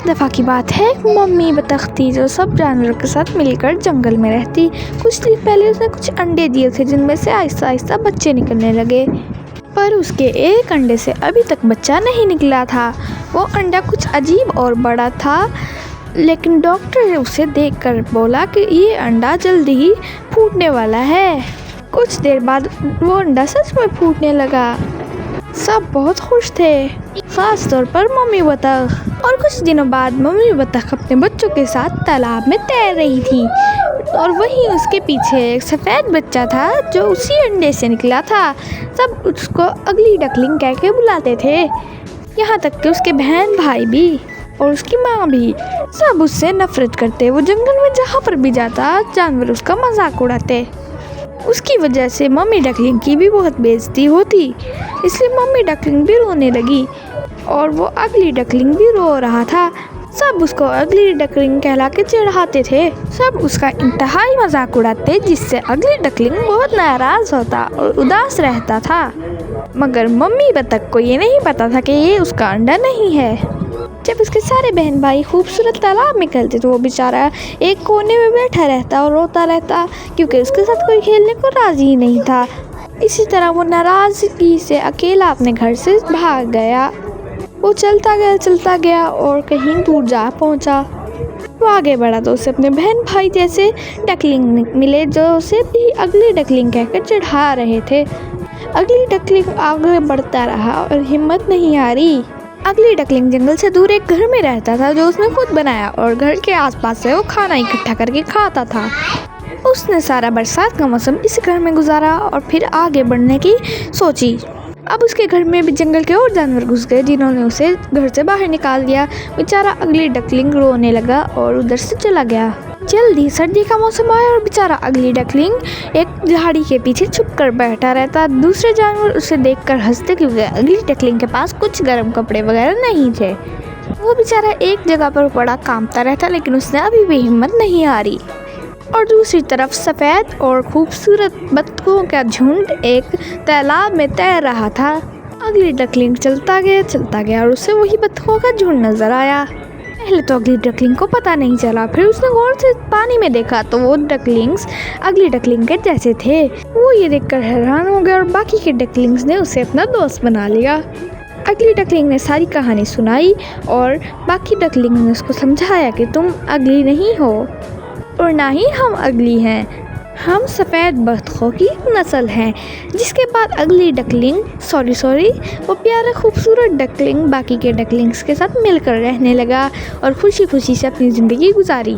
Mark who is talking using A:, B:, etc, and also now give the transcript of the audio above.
A: ایک دفعہ کی بات ہے، ایک ممی بطخ تھی جو سب جانوروں کے ساتھ مل کر جنگل میں رہتی۔ کچھ دن پہلے اس نے کچھ انڈے دیے تھے جن میں سے آہستہ آہستہ بچے نکلنے لگے، پر اس کے ایک انڈے سے ابھی تک بچہ نہیں نکلا تھا۔ وہ انڈا کچھ عجیب اور بڑا تھا، لیکن ڈاکٹر نے اسے دیکھ کر بولا کہ یہ انڈا جلدی ہی پھوٹنے والا ہے۔ کچھ دیر بعد وہ انڈا سچ میں پھوٹنے لگا۔ سب بہت خوش تھے، خاص طور پر ممی بطخ۔ اور کچھ دنوں بعد ممی بطخ اپنے بچوں کے ساتھ تالاب میں تیر رہی تھی، اور وہیں اس کے پیچھے ایک سفید بچہ تھا جو اسی انڈے سے نکلا تھا۔ سب اس کو اگلی ڈکلنگ کہہ کے بلاتے تھے، یہاں تک کہ اس کے بہن بھائی بھی اور اس کی ماں بھی۔ سب اس سے نفرت کرتے، وہ جنگل میں جہاں پر بھی جاتا جانور اس کا مذاق اڑاتے۔ اس کی وجہ سے ممی ڈکلنگ کی بھی بہت بے عزتی ہوتی، اس لیے ممی ڈکلنگ بھی رونے لگی اور وہ اگلی ڈکلنگ بھی رو رہا تھا۔ سب اس کو اگلی ڈکلنگ کہلا کے چڑھاتے تھے، سب اس کا انتہائی مذاق اڑاتے، جس سے اگلی ڈکلنگ بہت ناراض ہوتا اور اداس رہتا تھا۔ مگر ممی بطخ کو یہ نہیں پتا تھا کہ یہ اس کا انڈا نہیں ہے۔ جب اس کے سارے بہن بھائی خوبصورت تالاب میں کھیلتے تو وہ بیچارہ ایک کونے میں بیٹھا رہتا اور روتا رہتا، کیونکہ اس کے ساتھ کوئی کھیلنے کو راضی ہی نہیں تھا۔ اسی طرح وہ ناراضگی سے اکیلا اپنے گھر سے بھاگ گیا۔ وہ چلتا گیا اور کہیں دور جا پہنچا۔ وہ آگے بڑھا تو اسے اپنے بہن بھائی جیسے ڈکلنگ ملے جو اسے بھی اگلی ڈکلنگ کہہ کر چڑھا رہے تھے۔ اگلی ڈکلنگ آگے بڑھتا رہا اور ہمت نہیں ہاری۔ اگلی ڈکلنگ جنگل سے دور ایک گھر میں رہتا تھا جو اس نے خود بنایا، اور گھر کے آس پاس سے وہ کھانا اکٹھا کر کے کھاتا تھا۔ اس نے سارا برسات کا موسم اس گھر میں گزارا اور پھر آگے بڑھنے کی سوچی۔ اب اس کے گھر میں بھی جنگل کے اور جانور گھس گئے جنہوں نے اسے گھر سے باہر نکال دیا۔ بیچارہ اگلی ڈکلنگ رونے لگا اور ادھر سے چلا گیا۔ جلدی سردی کا موسم آیا اور بیچارہ اگلی ڈکلنگ ایک جھاڑی کے پیچھے چھپ کر بیٹھا رہتا۔ دوسرے جانور اسے دیکھ کر ہنستے، کیونکہ اگلی ڈکلنگ کے پاس کچھ گرم کپڑے وغیرہ نہیں تھے۔ وہ بیچارہ ایک جگہ پر پڑا کانپتا رہتا، لیکن اس نے ابھی بھی ہمت نہیں ہاری۔ اور دوسری طرف سفید اور خوبصورت بطخوں کا جھنڈ ایک تالاب میں تیر رہا تھا۔ اگلی ڈکلنگ چلتا گیا اور اسے وہی بطخوں کا جھنڈ نظر آیا۔ پہلے تو اگلی ڈکلنگ کو پتہ نہیں چلا، پھر اس نے غور سے پانی میں دیکھا تو وہ ڈکلنگز اگلی ڈکلنگ کے جیسے تھے۔ وہ یہ دیکھ کر حیران ہو گیا اور باقی کے ڈکلنگز نے اسے اپنا دوست بنا لیا۔ اگلی ڈکلنگ نے ساری کہانی سنائی اور باقی ڈکلنگ نے اس کو سمجھایا کہ تم اگلی نہیں ہو اور نہ ہی ہم اگلی ہیں، ہم سفید بطخوں کی نسل ہیں۔ جس کے بعد اگلی ڈکلنگ وہ پیارا خوبصورت ڈکلنگ باقی کے ڈکلنگز کے ساتھ مل کر رہنے لگا اور خوشی خوشی سے اپنی زندگی گزاری۔